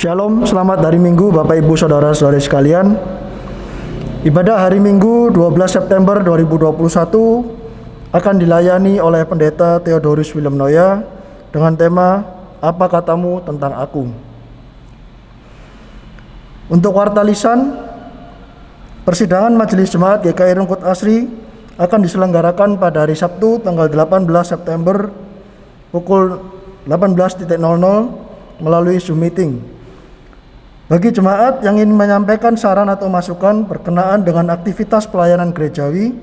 Shalom, selamat hari Minggu Bapak Ibu Saudara-saudari sekalian. Ibadah hari Minggu 12 September 2021 akan dilayani oleh Pendeta Theodorus Willem Noya dengan tema Apa Katamu Tentang Aku. Untuk warta lisan, persidangan Majelis Jemaat GKI Rungkut Asri akan diselenggarakan pada hari Sabtu tanggal 18 September pukul 18.00 melalui Zoom meeting. Bagi jemaat yang ingin menyampaikan saran atau masukan berkenaan dengan aktivitas pelayanan gerejawi,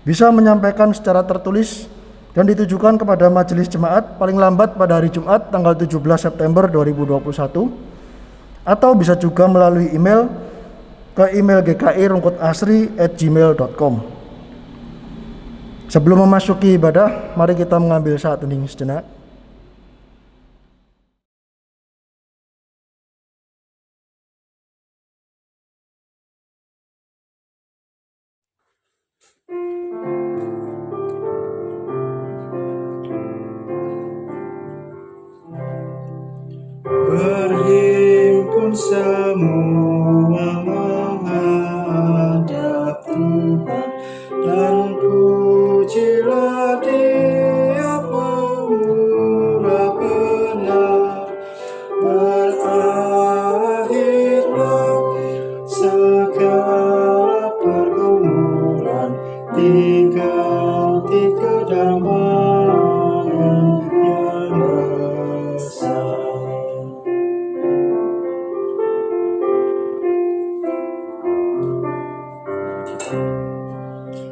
bisa menyampaikan secara tertulis dan ditujukan kepada majelis jemaat paling lambat pada hari Jumat tanggal 17 September 2021, atau bisa juga melalui email ke email gki.rungkutasri@gmail.com. Sebelum memasuki ibadah, mari kita mengambil saat hening sejenak. Berhimpun semua menghadap Tuhan, dan pujilah Dia pemurah benar. Berakhirlah segala pergumulan, diganti kedamaian yang besar.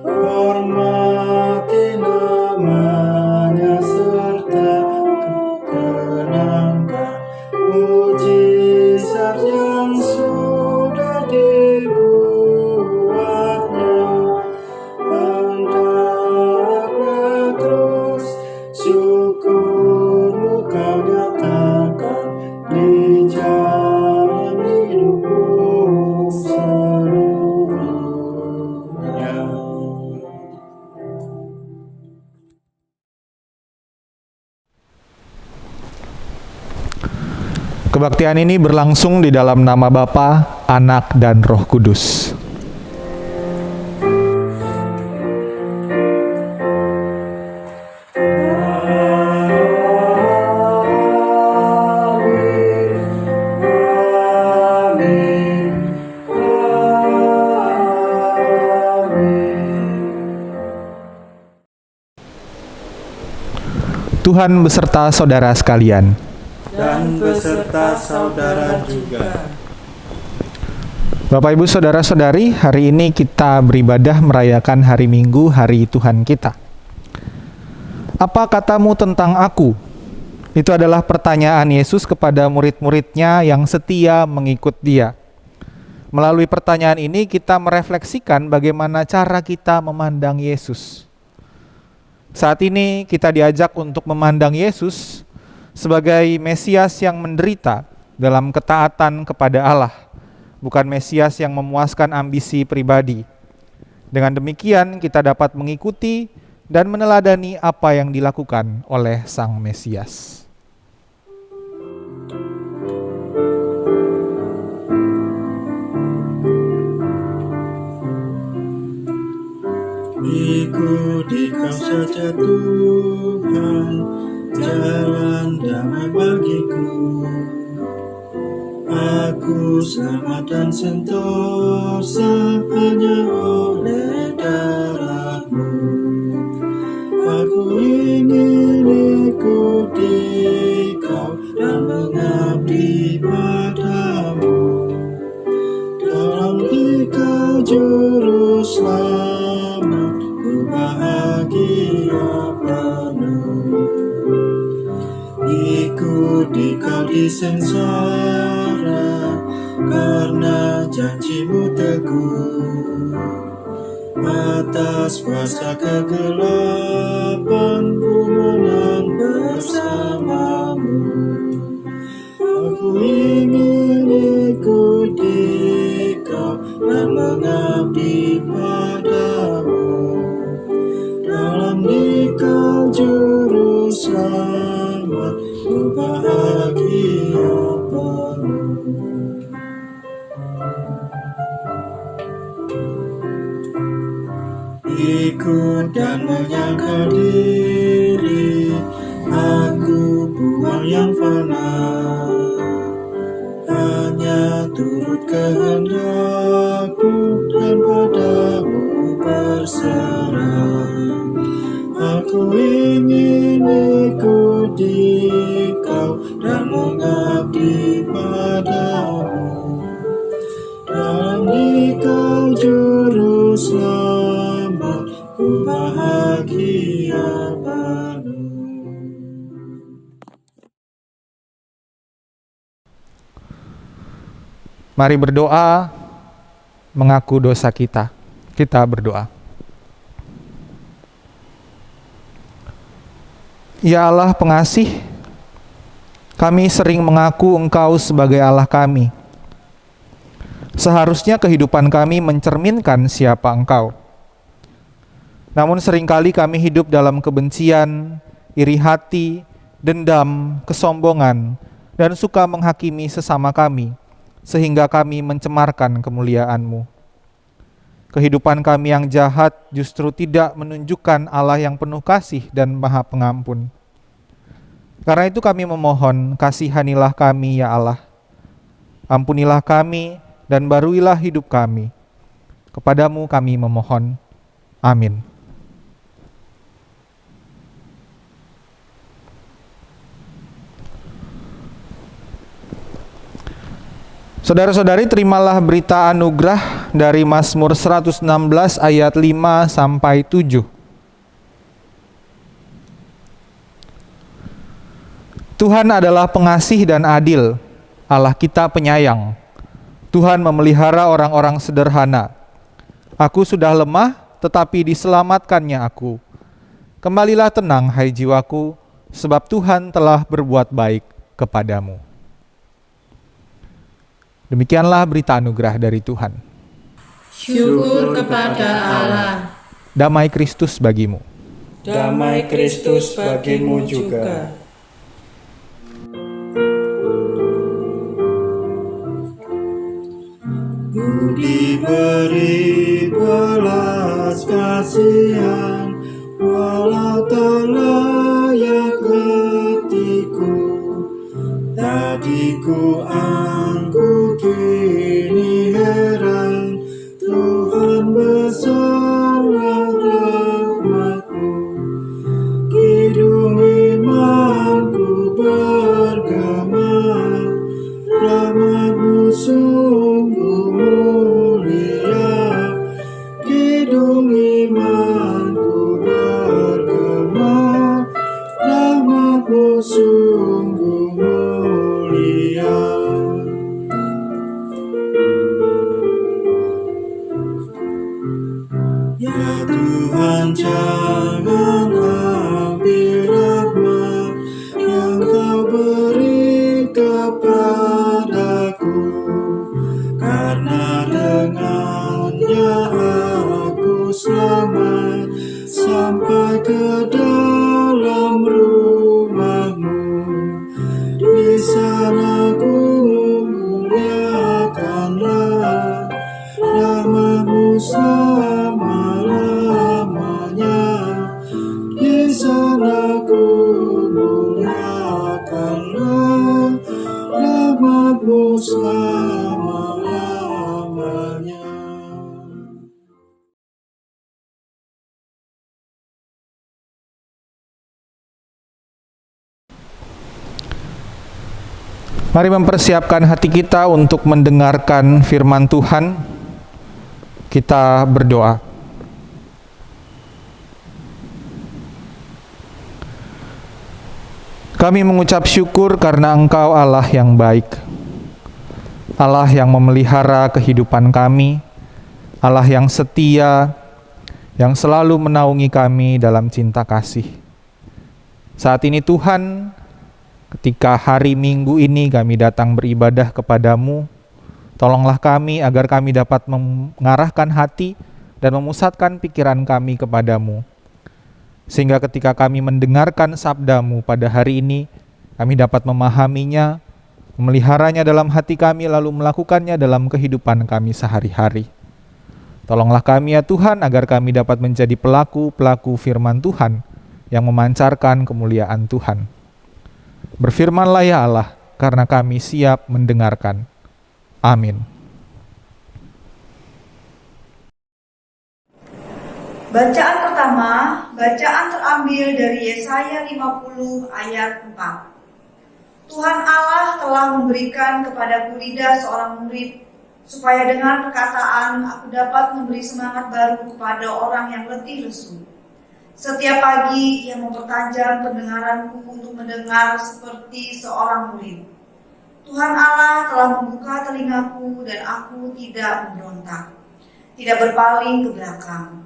Hormati namanya serta kenangkan mujizat yang sudah dibuatnya. Hendaklah terus syukurmu kau nyatakan di jalan hidupmu seluruhnya. Kebaktian ini berlangsung di dalam nama Bapa, Anak, dan Roh Kudus. Tuhan beserta saudara sekalian. Dan beserta saudara juga. Bapak Ibu Saudara-saudari, hari ini kita beribadah merayakan hari Minggu, hari Tuhan kita. Apa katamu tentang aku? Itu adalah pertanyaan Yesus kepada murid-muridnya yang setia mengikut Dia. Melalui pertanyaan ini kita merefleksikan bagaimana cara kita memandang Yesus. Saat ini kita diajak untuk memandang Yesus sebagai Mesias yang menderita dalam ketaatan kepada Allah, bukan Mesias yang memuaskan ambisi pribadi. Dengan demikian kita dapat mengikuti dan meneladani apa yang dilakukan oleh Sang Mesias. Ikuti Kau saja Tuhan, jalan damai bagiku. Aku selamat dan sentosa hanya oleh darah-Mu. Aku ingin ikuti Kau dan mengabdi padamu. Dalam Dikau juru selamat, ku bahagia penuh. Ikuti Kau di sengsara, karena janji-Mu teguh. Atas kuasa kegelapan, ku menang bersama-Mu. Aku ingin ikuti Kau dan mengabdi padamu. Dalam Dikau juru selamat, ku bahagia penuh. ikut dan menyangkal diri, aku buang yang fana, hanya turut kehendakmu dan padamu berserah. Aku ingin ikut Kau dan mengabdi padamu, dan Kau juru selamat, ku bahagia penuh. Mari berdoa mengaku dosa kita. Kita berdoa. Ya Allah pengasih, kami sering mengaku Engkau sebagai Allah kami. Seharusnya kehidupan kami mencerminkan siapa Engkau. Namun seringkali kami hidup dalam kebencian, iri hati, dendam, kesombongan, dan suka menghakimi sesama kami, sehingga kami mencemarkan kemuliaan-Mu. Kehidupan kami yang jahat justru tidak menunjukkan Allah yang penuh kasih dan Maha Pengampun. Karena itu kami memohon, kasihanilah kami ya Allah. Ampunilah kami dan baruilah hidup kami. Kepadamu kami memohon. Amin. Saudara-saudari, terimalah berita anugerah dari Mazmur 116 ayat 5 sampai 7. Tuhan adalah pengasih dan adil, Allah kita penyayang. Tuhan memelihara orang-orang sederhana. Aku sudah lemah, tetapi diselamatkannya aku. Kembalilah tenang, hai jiwaku, sebab Tuhan telah berbuat baik kepadamu. Demikianlah berita anugerah dari Tuhan. Syukur kepada Allah. Damai Kristus bagimu. Damai Kristus bagimu juga. Ku diberi belas kasihan, walau tak layak hatiku. Tadiku angkuh kini heran, Tuhan besarlah rahmat-Mu. Kidung imanku bergema, rahmat-Mu sungguh mulia. Kidung imanku bergema, rahmat-Mu sungguh mulia. Ya Tuhan, jangan ambil rahmat yang Kau beri kepadaku, karena dengannya aku selamat sampai ke dalam rumah-Mu. Di sana ku muliakanlah nama-Mu selama-lamanya. Di sana ku muliakanlah nama-Mu selama-lamanya. Mari mempersiapkan hati kita untuk mendengarkan firman Tuhan. Kita berdoa. Kami mengucap syukur karena Engkau Allah yang baik, Allah yang memelihara kehidupan kami, Allah yang setia, yang selalu menaungi kami dalam cinta kasih. Saat ini Tuhan, ketika hari Minggu ini kami datang beribadah kepadamu, tolonglah kami agar kami dapat mengarahkan hati dan memusatkan pikiran kami kepadamu. Sehingga ketika kami mendengarkan sabdamu pada hari ini, kami dapat memahaminya, memeliharanya dalam hati kami, lalu melakukannya dalam kehidupan kami sehari-hari. Tolonglah kami ya Tuhan, agar kami dapat menjadi pelaku-pelaku firman Tuhan yang memancarkan kemuliaan Tuhan. Berfirmanlah ya Allah, karena kami siap mendengarkan. Amin. Bacaan pertama, bacaan terambil dari Yesaya 50 ayat 4. Tuhan Allah telah memberikan kepadaku lidah seorang murid, supaya dengan perkataan aku dapat memberi semangat baru kepada orang yang letih lesu. Setiap pagi ia mempertajam pendengaranku untuk mendengar seperti seorang murid. Tuhan Allah telah membuka telingaku dan aku tidak memberontak, tidak berpaling ke belakang.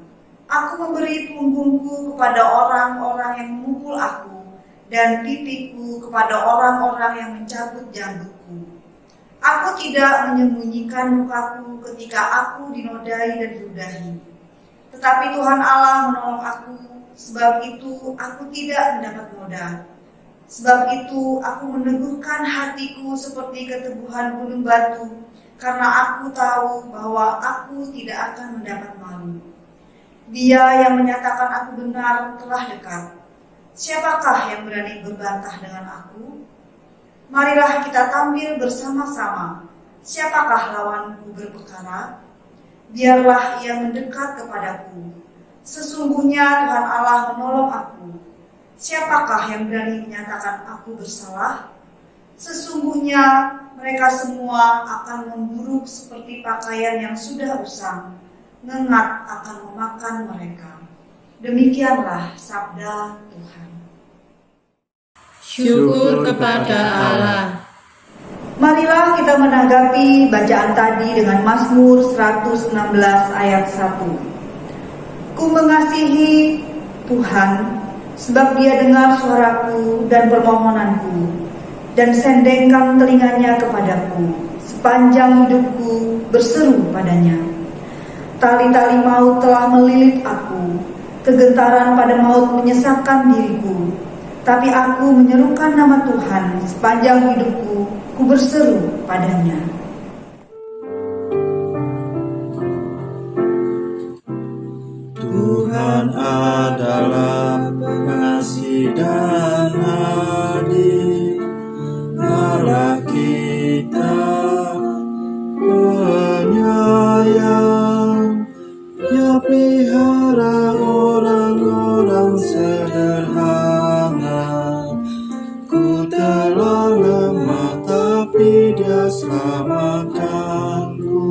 Aku memberi punggungku kepada orang-orang yang memukul aku, dan pipiku kepada orang-orang yang mencabut janggutku. Aku tidak menyembunyikan mukaku ketika aku dinodai dan diludahi. Tetapi Tuhan Allah menolong aku, sebab itu aku tidak mendapat noda. Sebab itu aku meneguhkan hatiku seperti keteguhan gunung batu, karena aku tahu bahwa aku tidak akan mendapat malu. Dia yang menyatakan aku benar telah dekat. Siapakah yang berani berbantah dengan aku? Marilah kita tampil bersama-sama. Siapakah lawanku berperkara? Biarlah ia mendekat kepadaku. Sesungguhnya Tuhan Allah menolong aku. Siapakah yang berani menyatakan aku bersalah? Sesungguhnya mereka semua akan memburuk seperti pakaian yang sudah usang. Ngengat akan memakan mereka. Demikianlah sabda Tuhan. Syukur kepada Allah. Marilah kita menanggapi bacaan tadi dengan Mazmur 116 ayat 1. Ku mengasihi Tuhan, sebab Dia dengar suaraku dan permohonanku, dan sendengkan telinganya kepadaku. Sepanjang hidupku berseru padanya. Tali-tali maut telah melilit aku, kegentaran pada maut menyesakkan diriku. Tapi aku menyerukan nama Tuhan, sepanjang hidupku, ku berseru padanya. Tuhan adalah pengasih dan adil, Allah kita penyayang, Dia pelihara orang-orang sederhana. Ku telah lemah tapi Dia selamatkanku.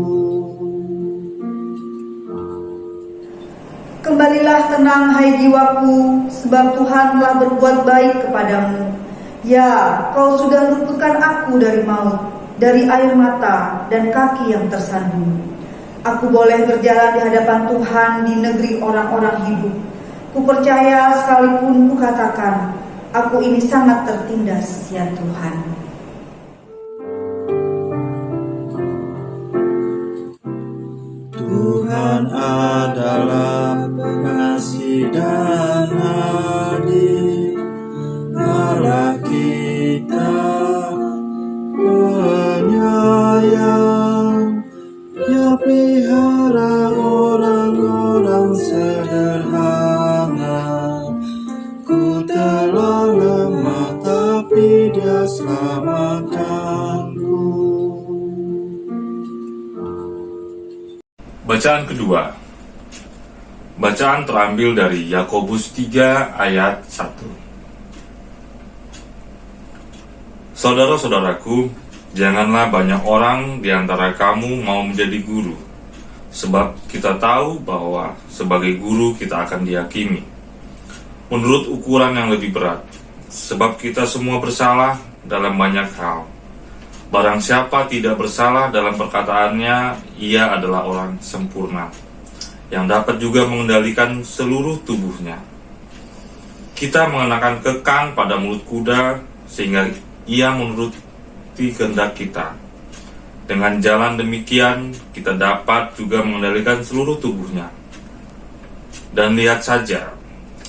Kembalilah tenang hai jiwaku, sebab Tuhan telah berbuat baik kepadamu. Ya, kau sudah luputkan aku dari maut, dari air mata dan kaki yang tersandung. Aku boleh berjalan di hadapan Tuhan di negeri orang-orang hidup. Ku percaya sekalipun ku katakan, aku ini sangat tertindas ya Tuhan. Tuhan adalah pengasih dan adil, Allah kita penyayang, Dia pelihara orang-orang sederhana. Ku telah lemah tapi Dia selamatkanku. Bacaan kedua. Bacaan terambil dari Yakobus 3 ayat 1. Saudara-saudaraku, janganlah banyak orang di antara kamu mau menjadi guru, sebab kita tahu bahwa sebagai guru kita akan dihakimi menurut ukuran yang lebih berat, sebab kita semua bersalah dalam banyak hal. Barang siapa tidak bersalah dalam perkataannya, ia adalah orang sempurna, yang dapat juga mengendalikan seluruh tubuhnya. Kita mengenakan kekang pada mulut kuda, sehingga ia menuruti kehendak kita. Dengan jalan demikian, kita dapat juga mengendalikan seluruh tubuhnya. Dan lihat saja,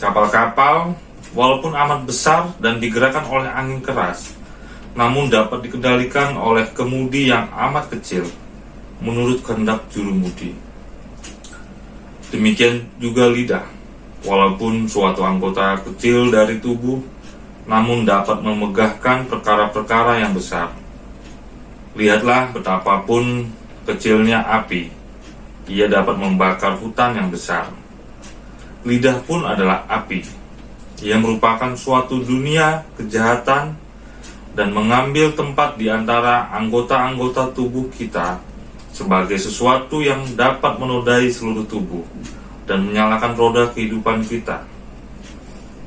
kapal-kapal, walaupun amat besar dan digerakkan oleh angin keras, namun dapat dikendalikan oleh kemudi yang amat kecil, menurut kehendak jurumudi. Demikian juga lidah, walaupun suatu anggota kecil dari tubuh, namun dapat memegahkan perkara-perkara yang besar. Lihatlah betapapun kecilnya api, ia dapat membakar hutan yang besar. Lidah pun adalah api. Ia merupakan suatu dunia kejahatan dan mengambil tempat di antara anggota-anggota tubuh kita sebagai sesuatu yang dapat menodai seluruh tubuh dan menyalakan roda kehidupan kita.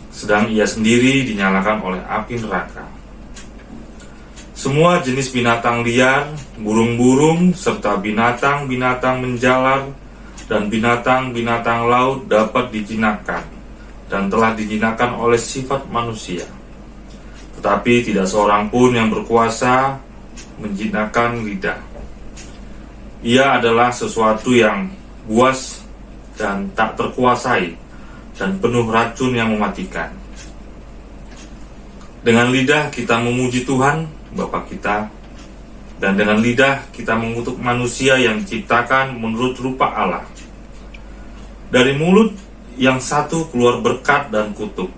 Sedang ia sendiri dinyalakan oleh api neraka. Semua jenis binatang liar, burung-burung, serta binatang-binatang menjalar dan binatang-binatang laut dapat dijinakkan dan telah dijinakkan oleh sifat manusia. Tetapi tidak seorang pun yang berkuasa menjinakkan lidah. Ia adalah sesuatu yang buas dan tak terkuasai dan penuh racun yang mematikan. Dengan lidah kita memuji Tuhan, Bapa kita, dan dengan lidah kita mengutuk manusia yang diciptakan menurut rupa Allah. Dari mulut yang satu keluar berkat dan kutuk.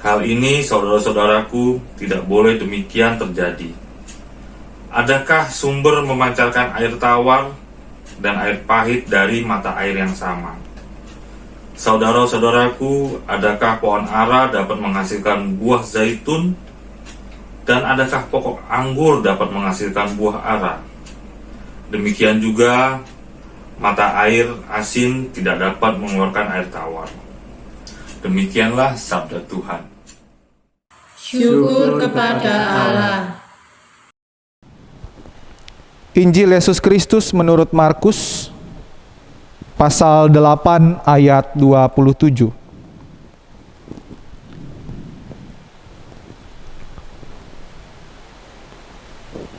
Hal ini, saudara-saudaraku, tidak boleh demikian terjadi. Adakah sumber memancarkan air tawar dan air pahit dari mata air yang sama? Saudara-saudaraku, adakah pohon ara dapat menghasilkan buah zaitun? Dan adakah pokok anggur dapat menghasilkan buah ara? Demikian juga, mata air asin tidak dapat mengeluarkan air tawar. Demikianlah sabda Tuhan. Syukur kepada Allah. Injil Yesus Kristus menurut Markus pasal 8 ayat 27.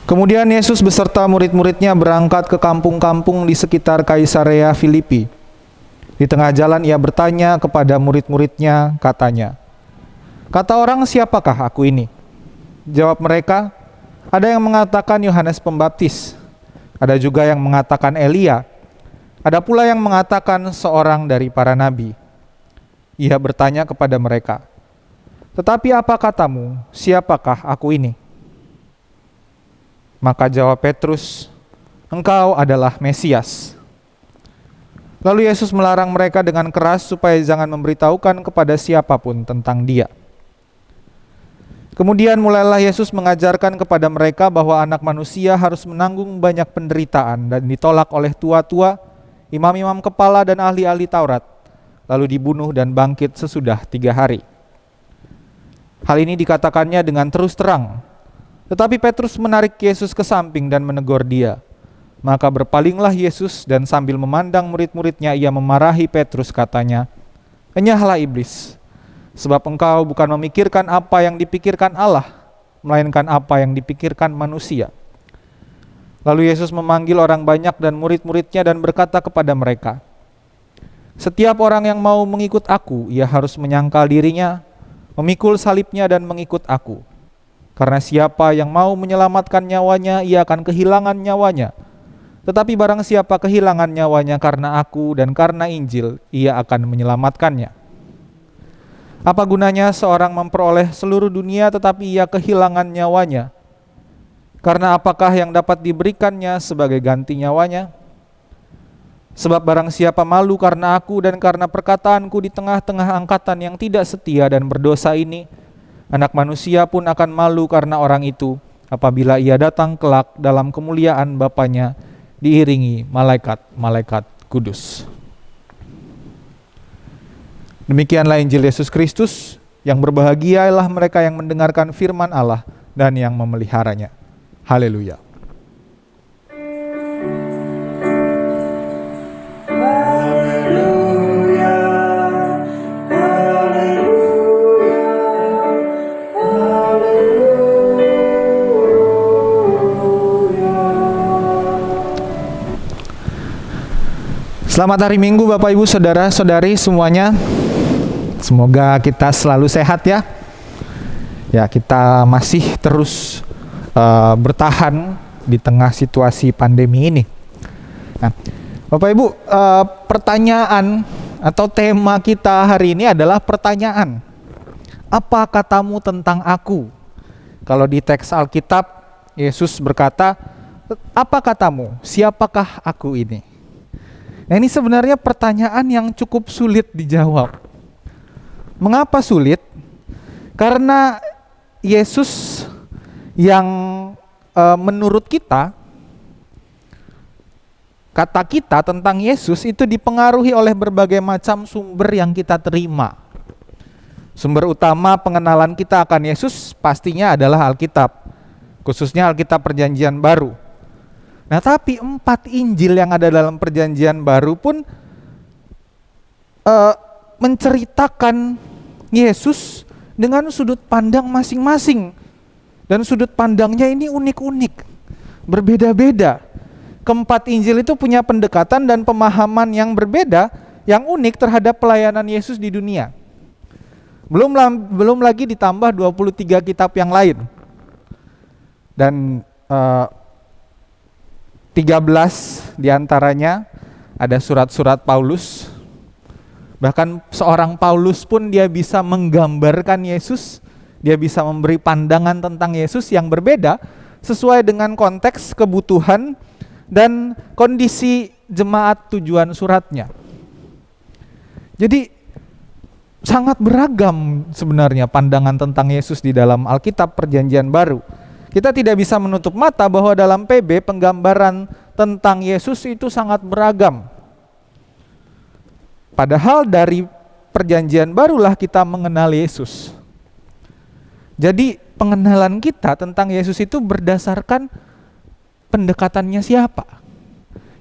Kemudian Yesus beserta murid-muridnya berangkat ke kampung-kampung di sekitar Kaisarea Filipi. Di tengah jalan ia bertanya kepada murid-muridnya, katanya, "Kata orang, siapakah aku ini?" Jawab mereka, "Ada yang mengatakan Yohanes Pembaptis, ada juga yang mengatakan Elia, ada pula yang mengatakan seorang dari para nabi." Ia bertanya kepada mereka, "Tetapi apa katamu, siapakah aku ini?" Maka jawab Petrus, "Engkau adalah Mesias." Lalu Yesus melarang mereka dengan keras supaya jangan memberitahukan kepada siapapun tentang Dia. Kemudian mulailah Yesus mengajarkan kepada mereka bahwa Anak Manusia harus menanggung banyak penderitaan dan ditolak oleh tua-tua, imam-imam kepala dan ahli-ahli Taurat, lalu dibunuh dan bangkit sesudah 3 hari. Hal ini dikatakannya dengan terus terang. Tetapi Petrus menarik Yesus ke samping dan menegur dia. Maka berpalinglah Yesus dan sambil memandang murid-muridnya ia memarahi Petrus, katanya, "Enyahlah iblis, sebab engkau bukan memikirkan apa yang dipikirkan Allah, melainkan apa yang dipikirkan manusia." Lalu Yesus memanggil orang banyak dan murid-muridnya dan berkata kepada mereka, "Setiap orang yang mau mengikut aku, ia harus menyangkal dirinya, memikul salibnya dan mengikut aku. Karena siapa yang mau menyelamatkan nyawanya, ia akan kehilangan nyawanya. Tetapi barang siapa kehilangan nyawanya karena aku dan karena Injil, ia akan menyelamatkannya. Apa gunanya seorang memperoleh seluruh dunia tetapi ia kehilangan nyawanya? Karena apakah yang dapat diberikannya sebagai ganti nyawanya? Sebab barang siapa malu karena aku dan karena perkataanku di tengah-tengah angkatan yang tidak setia dan berdosa ini, Anak Manusia pun akan malu karena orang itu apabila ia datang kelak dalam kemuliaan Bapanya diiringi malaikat-malaikat kudus." Demikianlah Injil Yesus Kristus, yang berbahagialah mereka yang mendengarkan firman Allah dan yang memeliharanya. Haleluya. Selamat hari Minggu Bapak Ibu Saudara-saudari semuanya. Semoga kita selalu sehat ya. Ya, kita masih terus bertahan di tengah situasi pandemi ini. Nah, Bapak Ibu, pertanyaan atau tema kita hari ini adalah pertanyaan. Apa katamu tentang aku? Kalau di teks Alkitab, Yesus berkata, apa katamu? Siapakah aku ini? Nah, ini sebenarnya pertanyaan yang cukup sulit dijawab. Mengapa sulit? Karena Yesus yang menurut kita, kata kita tentang Yesus itu dipengaruhi oleh berbagai macam sumber yang kita terima. Sumber utama pengenalan kita akan Yesus pastinya adalah Alkitab, khususnya Alkitab Perjanjian Baru. Nah, tapi 4 Injil yang ada dalam Perjanjian Baru pun menceritakan Yesus dengan sudut pandang masing-masing. Dan sudut pandangnya ini unik-unik, berbeda-beda. Keempat Injil itu punya pendekatan dan pemahaman yang berbeda, yang unik terhadap pelayanan Yesus di dunia. Belum lagi ditambah 23 kitab yang lain. Dan 13 diantaranya ada surat-surat Paulus. Bahkan seorang Paulus pun dia bisa menggambarkan Yesus, dia bisa memberi pandangan tentang Yesus yang berbeda sesuai dengan konteks, kebutuhan, dan kondisi jemaat tujuan suratnya. Jadi sangat beragam sebenarnya pandangan tentang Yesus di dalam Alkitab Perjanjian Baru. Kita tidak bisa menutup mata bahwa dalam PB penggambaran tentang Yesus itu sangat beragam. Padahal dari Perjanjian Barulah kita mengenal Yesus. Jadi pengenalan kita tentang Yesus itu berdasarkan pendekatannya siapa.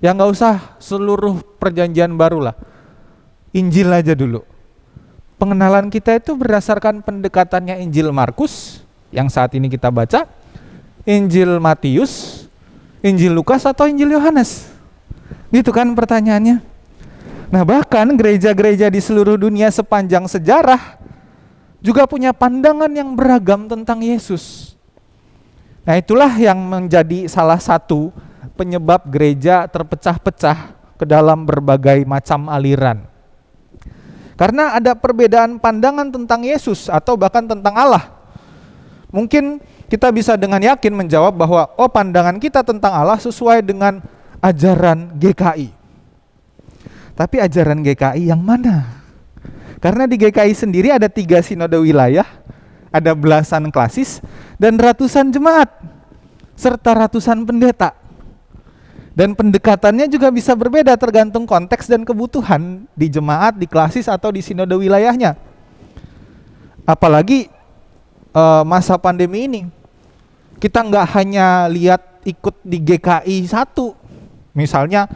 Ya nggak usah seluruh Perjanjian Baru lah, Injil aja dulu. Pengenalan kita itu berdasarkan pendekatannya Injil Markus yang saat ini kita baca, Injil Matius, Injil Lukas atau Injil Yohanes. Gitu kan pertanyaannya. Nah, bahkan gereja-gereja di seluruh dunia sepanjang sejarah juga punya pandangan yang beragam tentang Yesus. Nah, itulah yang menjadi salah satu penyebab gereja terpecah-pecah ke dalam berbagai macam aliran. Karena ada perbedaan pandangan tentang Yesus atau bahkan tentang Allah. Mungkin kita bisa dengan yakin menjawab bahwa pandangan kita tentang Allah sesuai dengan ajaran GKI. Tapi ajaran GKI yang mana? Karena di GKI sendiri ada 3 sinode wilayah, ada belasan klasis, dan ratusan jemaat, serta ratusan pendeta. Dan pendekatannya juga bisa berbeda tergantung konteks dan kebutuhan di jemaat, di klasis, atau di sinode wilayahnya. Apalagi masa pandemi ini, kita nggak hanya lihat ikut di GKI 1, misalnya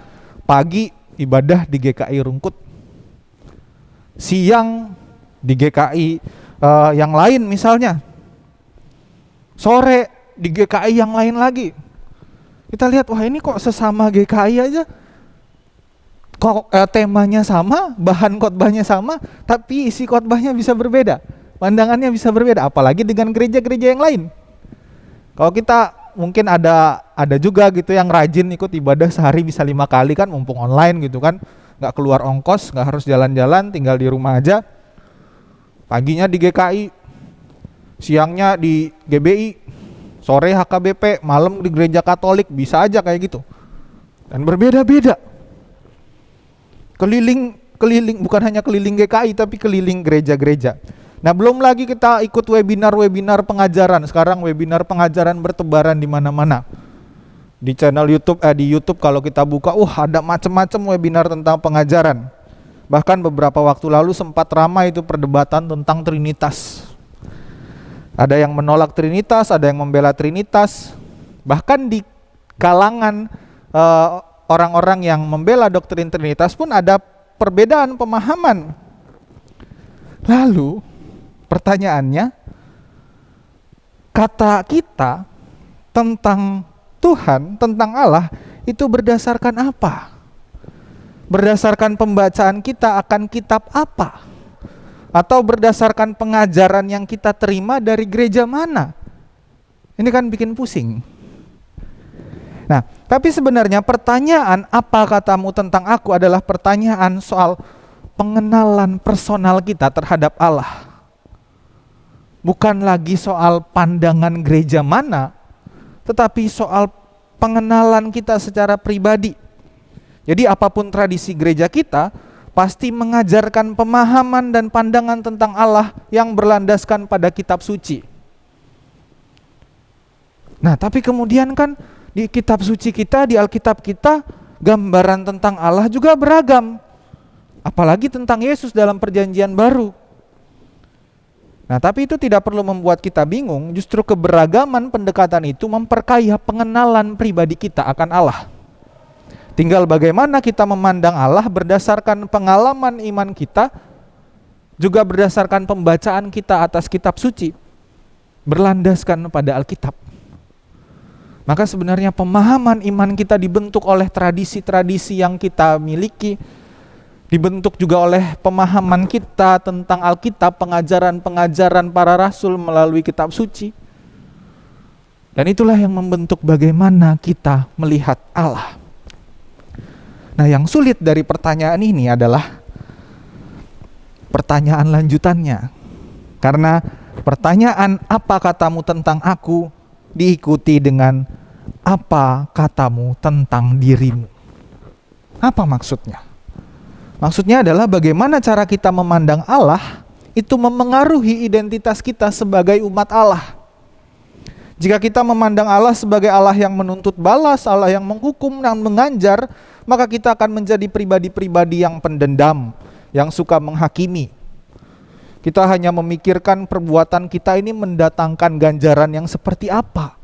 pagi ibadah di GKI Rungkut, siang di GKI yang lain misalnya, sore di GKI yang lain lagi. Kita lihat, wah ini kok sesama GKI aja, kok temanya sama, bahan khotbahnya sama, tapi isi khotbahnya bisa berbeda, pandangannya bisa berbeda, apalagi dengan gereja-gereja yang lain. Kalau kita mungkin ada juga gitu yang rajin ikut ibadah sehari bisa 5 kali kan, mumpung online gitu kan, nggak keluar ongkos, nggak harus jalan-jalan, tinggal di rumah aja. Paginya di GKI, siangnya di GBI, sore HKBP, malam di gereja Katolik, bisa aja kayak gitu. Dan berbeda-beda. Keliling bukan hanya keliling GKI tapi keliling gereja-gereja. Nah, belum lagi kita ikut webinar pengajaran. Sekarang webinar pengajaran bertebaran di mana-mana. Di channel YouTube, di YouTube kalau kita buka, ada macam-macam webinar tentang pengajaran. Bahkan beberapa waktu lalu sempat ramai itu perdebatan tentang Trinitas. Ada yang menolak Trinitas, ada yang membela Trinitas. Bahkan di kalangan orang-orang yang membela doktrin Trinitas pun ada perbedaan pemahaman. Lalu pertanyaannya, kata kita tentang Tuhan, tentang Allah, itu berdasarkan apa? Berdasarkan pembacaan kita akan kitab apa? Atau berdasarkan pengajaran yang kita terima dari gereja mana? Ini kan bikin pusing. Nah, tapi sebenarnya pertanyaan apa katamu tentang aku adalah pertanyaan soal pengenalan personal kita terhadap Allah. Bukan lagi soal pandangan gereja mana, tetapi soal pengenalan kita secara pribadi. Jadi apapun tradisi gereja kita, pasti mengajarkan pemahaman dan pandangan tentang Allah yang berlandaskan pada kitab suci. Nah, tapi kemudian kan di kitab suci kita, di Alkitab kita, gambaran tentang Allah juga beragam. Apalagi tentang Yesus dalam perjanjian baru. Nah, tapi itu tidak perlu membuat kita bingung, justru keberagaman pendekatan itu memperkaya pengenalan pribadi kita akan Allah. Tinggal bagaimana kita memandang Allah berdasarkan pengalaman iman kita, juga berdasarkan pembacaan kita atas kitab suci, berlandaskan pada Alkitab. Maka sebenarnya pemahaman iman kita dibentuk oleh tradisi-tradisi yang kita miliki, dibentuk juga oleh pemahaman kita tentang Alkitab, pengajaran-pengajaran para rasul melalui kitab suci. Dan itulah yang membentuk bagaimana kita melihat Allah. Nah, yang sulit dari pertanyaan ini adalah pertanyaan lanjutannya. Karena pertanyaan apa katamu tentang aku diikuti dengan apa katamu tentang dirimu. Apa maksudnya? Maksudnya adalah bagaimana cara kita memandang Allah itu memengaruhi identitas kita sebagai umat Allah. Jika kita memandang Allah sebagai Allah yang menuntut balas, Allah yang menghukum dan mengajar, maka kita akan menjadi pribadi-pribadi yang pendendam, yang suka menghakimi. Kita hanya memikirkan perbuatan kita ini mendatangkan ganjaran yang seperti apa,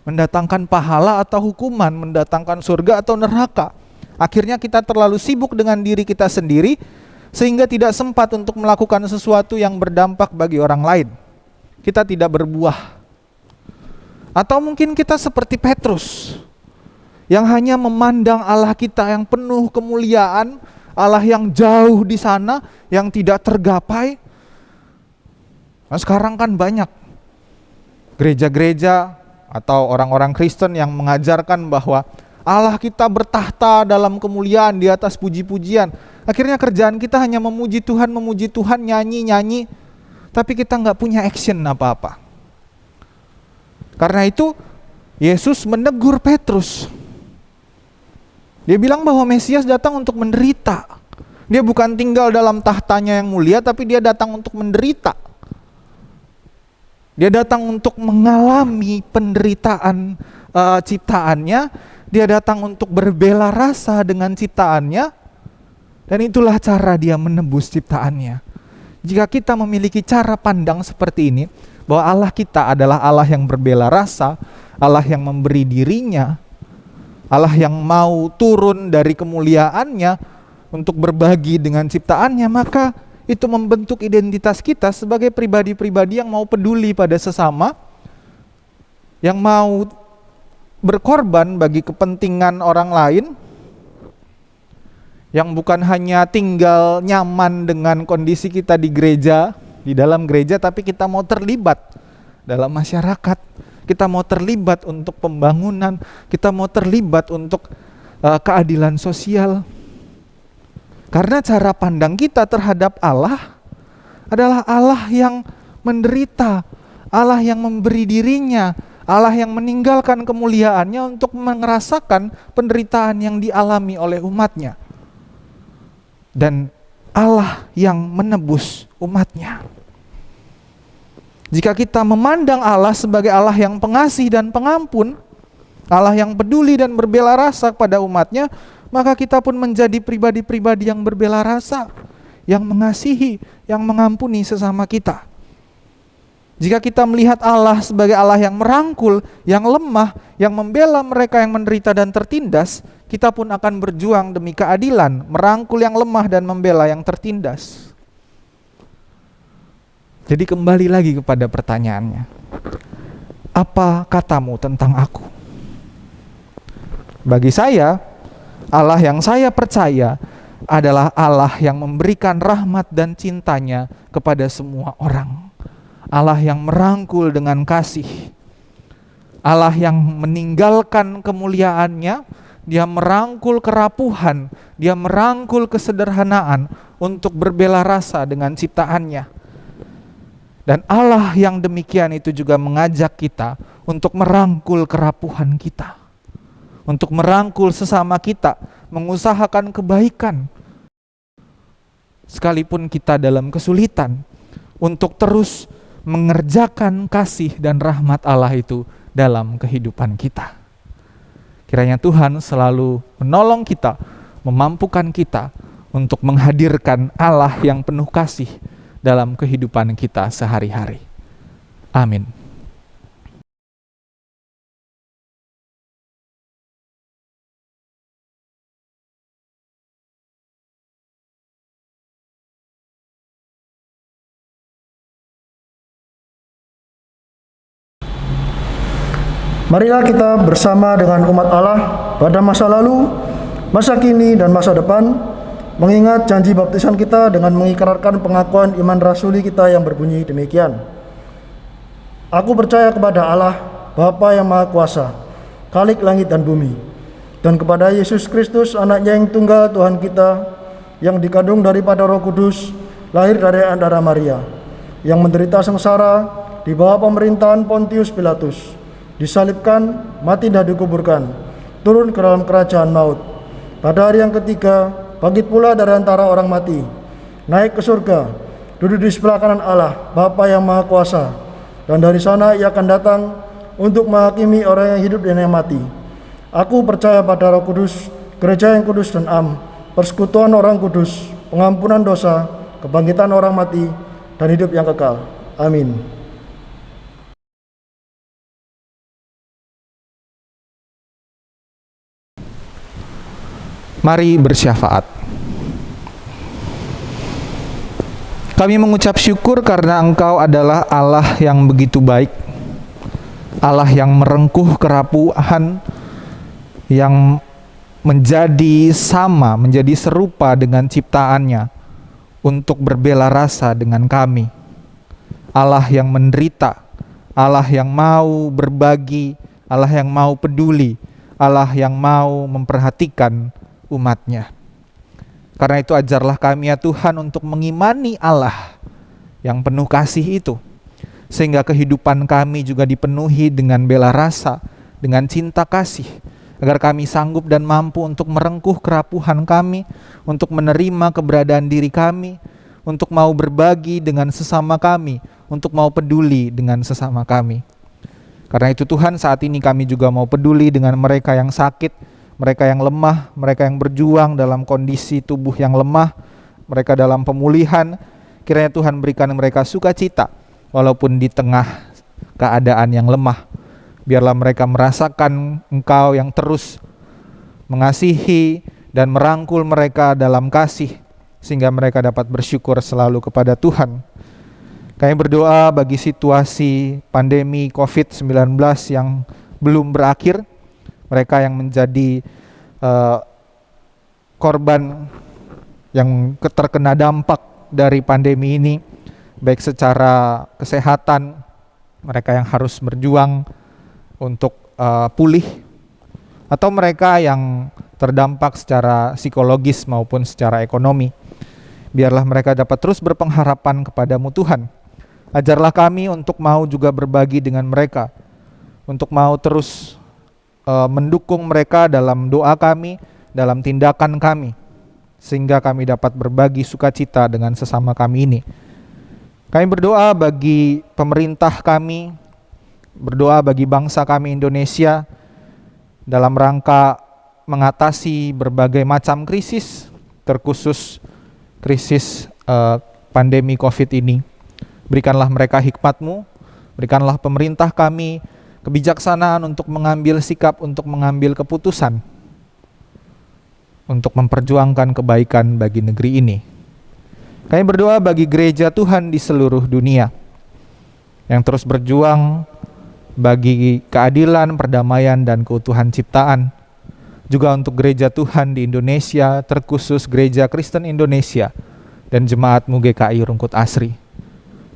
mendatangkan pahala atau hukuman, mendatangkan surga atau neraka. Akhirnya kita terlalu sibuk dengan diri kita sendiri, sehingga tidak sempat untuk melakukan sesuatu yang berdampak bagi orang lain. Kita tidak berbuah. Atau mungkin kita seperti Petrus, yang hanya memandang Allah kita yang penuh kemuliaan, Allah yang jauh di sana, yang tidak tergapai. Nah, sekarang kan banyak gereja-gereja atau orang-orang Kristen yang mengajarkan bahwa Allah kita bertahta dalam kemuliaan di atas puji-pujian. Akhirnya kerjaan kita hanya memuji Tuhan, nyanyi-nyanyi, tapi kita nggak punya action apa-apa. Karena itu Yesus menegur Petrus. Dia bilang bahwa Mesias datang untuk menderita. Dia bukan tinggal dalam tahtanya yang mulia, tapi dia datang untuk menderita. Dia datang untuk mengalami penderitaan ciptaannya. Dia datang untuk berbela rasa dengan ciptaannya. Dan itulah cara dia menebus ciptaannya. Jika kita memiliki cara pandang seperti ini, bahwa Allah kita adalah Allah yang berbela rasa, Allah yang memberi dirinya, Allah yang mau turun dari kemuliaannya untuk berbagi dengan ciptaannya, maka itu membentuk identitas kita sebagai pribadi-pribadi yang mau peduli pada sesama, yang mau berkorban bagi kepentingan orang lain, yang bukan hanya tinggal nyaman dengan kondisi kita di gereja, di dalam gereja, tapi kita mau terlibat dalam masyarakat, kita mau terlibat untuk pembangunan, kita mau terlibat untuk keadilan sosial. Karena cara pandang kita terhadap Allah adalah Allah yang menderita, Allah yang memberi dirinya, Allah yang meninggalkan kemuliaannya untuk merasakan penderitaan yang dialami oleh umatnya. Dan Allah yang menebus umatnya. Jika kita memandang Allah sebagai Allah yang pengasih dan pengampun, Allah yang peduli dan berbela rasa pada umatnya, maka kita pun menjadi pribadi-pribadi yang berbela rasa, yang mengasihi, yang mengampuni sesama kita. Jika kita melihat Allah sebagai Allah yang merangkul, yang lemah, yang membela mereka yang menderita dan tertindas, kita pun akan berjuang demi keadilan, merangkul yang lemah dan membela yang tertindas. Jadi kembali lagi kepada pertanyaannya. Apa katamu tentang aku? Bagi saya, Allah yang saya percaya adalah Allah yang memberikan rahmat dan cintanya kepada semua orang. Allah yang merangkul dengan kasih. Allah yang meninggalkan kemuliaannya, dia merangkul kerapuhan, dia merangkul kesederhanaan untuk berbela rasa dengan ciptaannya. Dan Allah yang demikian itu juga mengajak kita untuk merangkul kerapuhan kita, untuk merangkul sesama kita, mengusahakan kebaikan, sekalipun kita dalam kesulitan, untuk terus mengerjakan kasih dan rahmat Allah itu dalam kehidupan kita. Kiranya Tuhan selalu menolong kita, memampukan kita untuk menghadirkan Allah yang penuh kasih dalam kehidupan kita sehari-hari. Amin. Marilah kita bersama dengan umat Allah pada masa lalu, masa kini, dan masa depan, mengingat janji baptisan kita dengan mengikrarkan pengakuan iman rasuli kita yang berbunyi demikian. Aku percaya kepada Allah, Bapa yang Maha Kuasa, Khalik langit dan bumi, dan kepada Yesus Kristus, anaknya yang tunggal Tuhan kita, yang dikandung daripada Roh Kudus, lahir dari antara Maria, yang menderita sengsara di bawah pemerintahan Pontius Pilatus, disalibkan, mati dan dikuburkan, turun ke dalam kerajaan maut. Pada hari yang ketiga, bangkit pula dari antara orang mati, naik ke surga, duduk di sebelah kanan Allah, Bapa yang Maha Kuasa, dan dari sana ia akan datang untuk menghakimi orang yang hidup dan yang mati. Aku percaya pada Roh Kudus, gereja yang kudus dan am, persekutuan orang kudus, pengampunan dosa, kebangkitan orang mati, dan hidup yang kekal. Amin. Mari bersyafaat. Kami mengucap syukur karena Engkau adalah Allah yang begitu baik, Allah yang merengkuh kerapuhan, yang menjadi sama, menjadi serupa dengan ciptaannya untuk berbela rasa dengan kami. Allah yang menderita, Allah yang mau berbagi, Allah yang mau peduli, Allah yang mau memperhatikan umatnya. Karena itu ajarlah kami ya Tuhan untuk mengimani Allah yang penuh kasih itu, sehingga kehidupan kami juga dipenuhi dengan bela rasa, dengan cinta kasih, agar kami sanggup dan mampu untuk merengkuh kerapuhan kami, untuk menerima keberadaan diri kami, untuk mau berbagi dengan sesama kami, untuk mau peduli dengan sesama kami. Karena itu Tuhan, saat ini kami juga mau peduli dengan mereka yang sakit, mereka yang lemah, mereka yang berjuang dalam kondisi tubuh yang lemah, mereka dalam pemulihan. Kiranya Tuhan berikan mereka sukacita walaupun di tengah keadaan yang lemah. Biarlah mereka merasakan Engkau yang terus mengasihi dan merangkul mereka dalam kasih, sehingga mereka dapat bersyukur selalu kepada Tuhan. Kami berdoa bagi situasi pandemi COVID-19 yang belum berakhir, mereka yang menjadi korban yang terkena dampak dari pandemi ini, baik secara kesehatan, mereka yang harus berjuang untuk pulih, atau mereka yang terdampak secara psikologis maupun secara ekonomi. Biarlah mereka dapat terus berpengharapan kepadamu Tuhan. Ajarlah kami untuk mau juga berbagi dengan mereka, untuk mau terus mendukung mereka dalam doa kami, dalam tindakan kami, sehingga kami dapat berbagi sukacita dengan sesama kami ini. Kami berdoa bagi pemerintah kami, berdoa bagi bangsa kami Indonesia dalam rangka mengatasi berbagai macam krisis, terkhusus krisis pandemi COVID ini. Berikanlah mereka hikmat-Mu, berikanlah pemerintah kami kebijaksanaan untuk mengambil sikap, untuk mengambil keputusan, untuk memperjuangkan kebaikan bagi negeri ini. Kami berdoa bagi gereja Tuhan di seluruh dunia yang terus berjuang bagi keadilan, perdamaian, dan keutuhan ciptaan. Juga untuk gereja Tuhan di Indonesia, terkhusus Gereja Kristen Indonesia dan Jemaat-Mu GKI Rungkut Asri.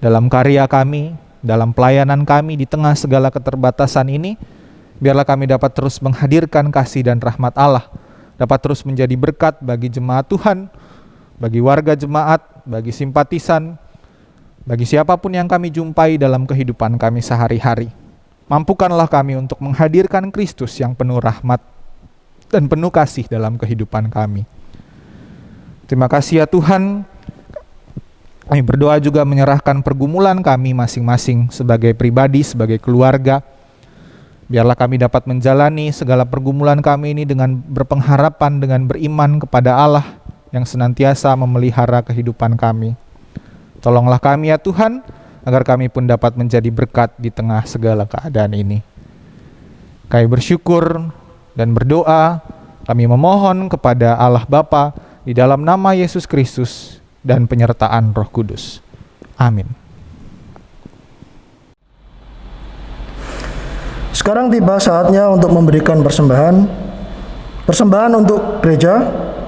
Dalam karya kami, dalam pelayanan kami di tengah segala keterbatasan ini, Biarlah kami dapat terus menghadirkan kasih dan rahmat Allah, dapat terus menjadi berkat bagi jemaat Tuhan, bagi warga jemaat, bagi simpatisan, bagi siapapun yang kami jumpai dalam kehidupan kami sehari-hari. Mampukanlah kami untuk menghadirkan Kristus yang penuh rahmat dan penuh kasih dalam kehidupan kami. Terima kasih ya Tuhan. Kami berdoa juga menyerahkan pergumulan kami masing-masing sebagai pribadi, sebagai keluarga. Biarlah kami dapat menjalani segala pergumulan kami ini dengan berpengharapan, dengan beriman kepada Allah yang senantiasa memelihara kehidupan kami. Tolonglah kami ya Tuhan, agar kami pun dapat menjadi berkat di tengah segala keadaan ini. Kami bersyukur dan berdoa, kami memohon kepada Allah Bapa di dalam nama Yesus Kristus dan penyertaan Roh Kudus. Amin. Sekarang tiba saatnya untuk memberikan persembahan. Persembahan untuk gereja,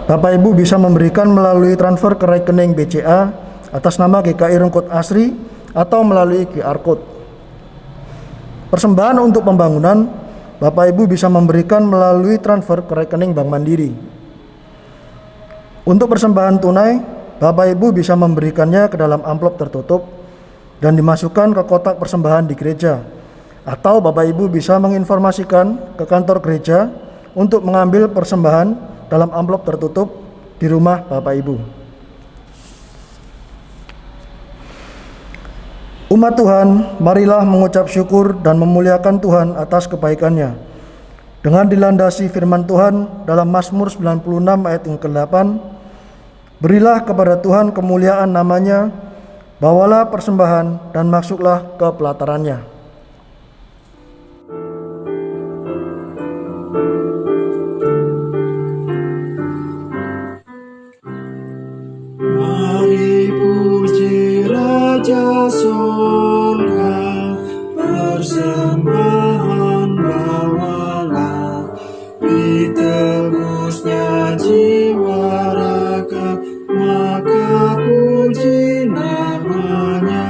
Bapak Ibu bisa memberikan melalui transfer ke rekening BCA atas nama GKI Rungkut Asri atau melalui QR Code. Persembahan untuk pembangunan, Bapak Ibu bisa memberikan melalui transfer ke rekening Bank Mandiri. Untuk persembahan tunai, Bapak Ibu bisa memberikannya ke dalam amplop tertutup dan dimasukkan ke kotak persembahan di gereja. Atau Bapak Ibu bisa menginformasikan ke kantor gereja untuk mengambil persembahan dalam amplop tertutup di rumah Bapak Ibu. Umat Tuhan, marilah mengucap syukur dan memuliakan Tuhan atas kebaikannya. Dengan dilandasi firman Tuhan dalam Mazmur 96 ayat yang ke-8, berilah kepada Tuhan kemuliaan namanya, bawalah persembahan dan masuklah ke pelatarannya. Mari puji Raja Surga, persembahan bawalah, ditebusnya jiwa raga, maka puji namanya.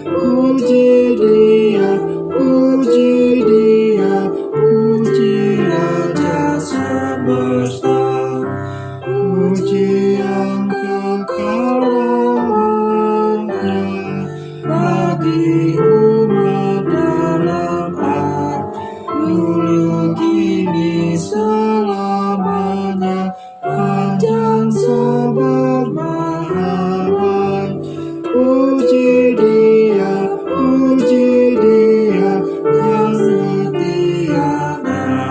Puji Dia, puji Dia, puji Raja semesta, puji yang kekal lamanya bagi umat dalam dulu kini selamanya, panjang sabar mahawan. Puji Dia, yang setia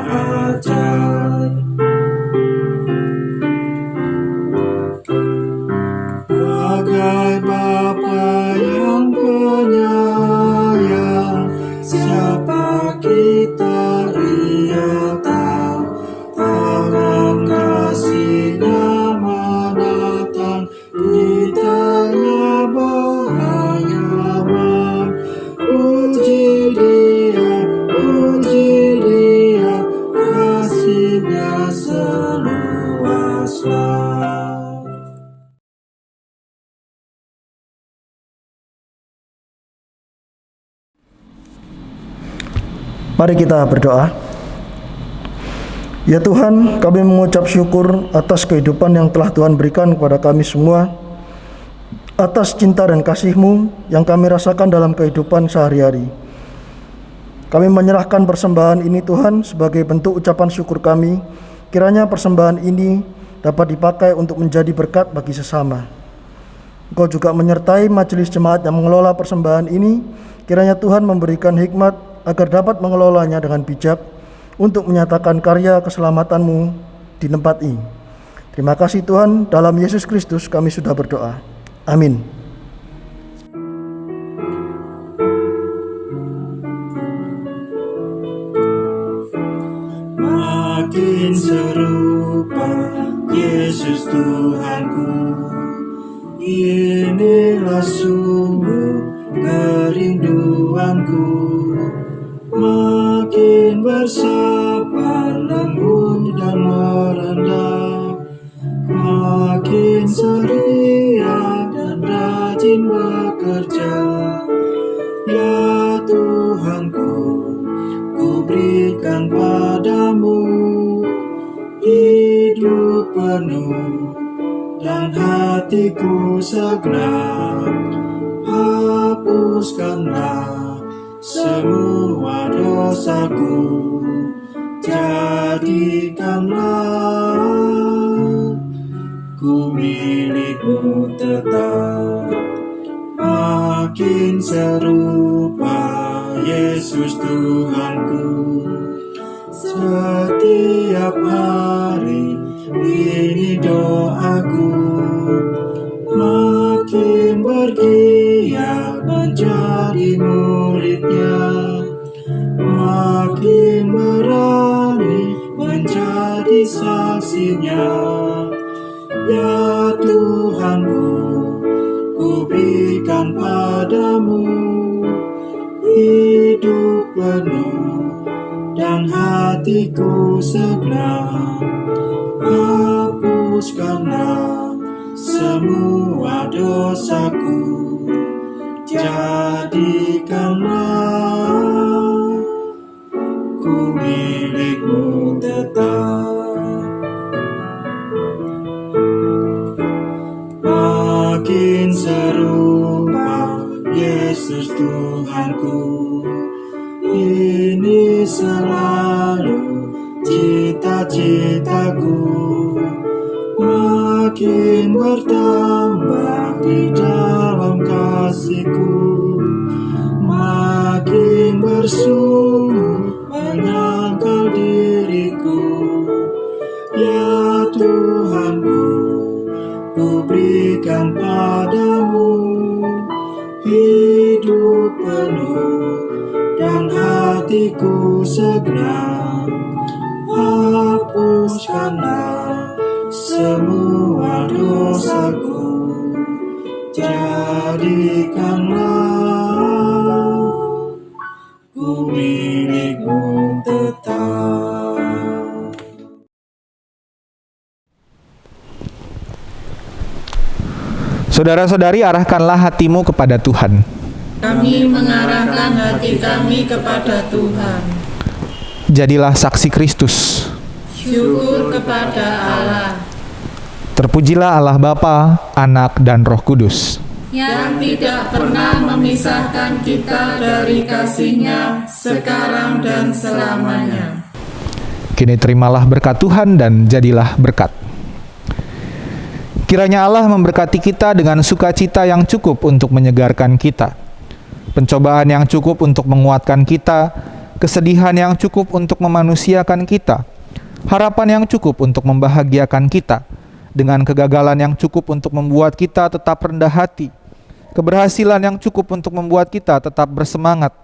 ajar. Bagai Bapa yang penyayang, siapa kita Ia tahu, tangan kasih-Nya menatang, ditanya bahayawan. Puji Dia, kasih-Nya seluas-luas. Mari kita berdoa. Ya Tuhan, kami mengucap syukur atas kehidupan yang telah Tuhan berikan kepada kami semua, atas cinta dan kasih-Mu yang kami rasakan dalam kehidupan sehari-hari. Kami menyerahkan persembahan ini Tuhan sebagai bentuk ucapan syukur kami. Kiranya persembahan ini dapat dipakai untuk menjadi berkat bagi sesama. Engkau juga menyertai majelis jemaat yang mengelola persembahan ini. Kiranya Tuhan memberikan hikmat agar dapat mengelolanya dengan bijak untuk menyatakan karya keselamatan-Mu di tempat ini. Terima kasih Tuhan, dalam Yesus Kristus kami sudah berdoa. Amin. Makin serupa Yesus Tuhanku, inilah sungguh kerinduanku. Makin bersabar, lembut dan merendah, makin ceria dan rajin bekerja. Ya Tuhanku, ku berikan padamu hidup penuh dan hatiku segenap. Hapuskanlah semua dosaku, jadikanlah ku milikmu tetap. Makin serupa Yesus Tuhanku, setiap hari ini doaku. Makin bergiat menjadi muridnya, makin berani menjadi saksinya. Ya Tuhanku, ku berikan padamu hidup penuh dan hatiku segenap. Hapuskanlah semua dosaku, jadikanlah ku milikmu tetap. Makin serupa Yesus Tuhanku, ini selalu cita-citaku. Makin bertambah di dalam kasih-Ku, makin bersungguh menyangkal diriku. Ya Tuhanku, ku berikan padamu hidup penuh dan hatiku segenap. Hapuskanlah semua dosaku, jadikanlah ku milikmu tetap. Saudara-saudari, arahkanlah hatimu kepada Tuhan. Kami mengarahkan hati kami kepada Tuhan. Jadilah saksi Kristus. Syukur kepada Allah Terpujilah Allah Bapa, Anak, dan Roh Kudus. yang tidak pernah memisahkan kita dari kasih-Nya sekarang dan selamanya. Kini terimalah berkat Tuhan dan jadilah berkat. Kiranya Allah memberkati kita dengan sukacita yang cukup untuk menyegarkan kita, pencobaan yang cukup untuk menguatkan kita, kesedihan yang cukup untuk memanusiakan kita, harapan yang cukup untuk membahagiakan kita, dengan kegagalan yang cukup untuk membuat kita tetap rendah hati, keberhasilan yang cukup untuk membuat kita tetap bersemangat,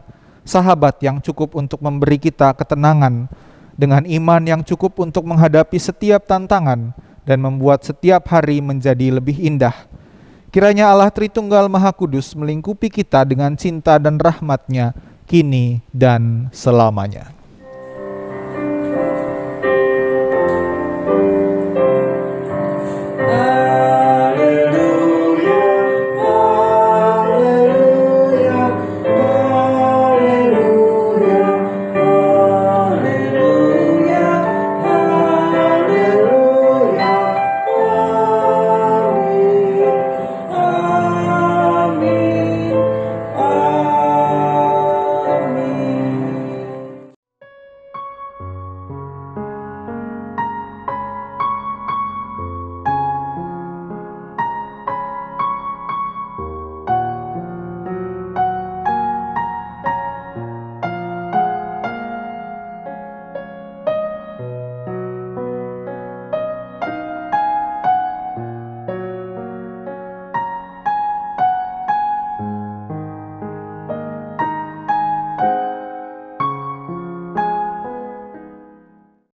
sahabat yang cukup untuk memberi kita ketenangan, dengan iman yang cukup untuk menghadapi setiap tantangan dan membuat setiap hari menjadi lebih indah. Kiranya Allah Tritunggal Maha Kudus melingkupi kita dengan cinta dan rahmat-Nya kini dan selamanya.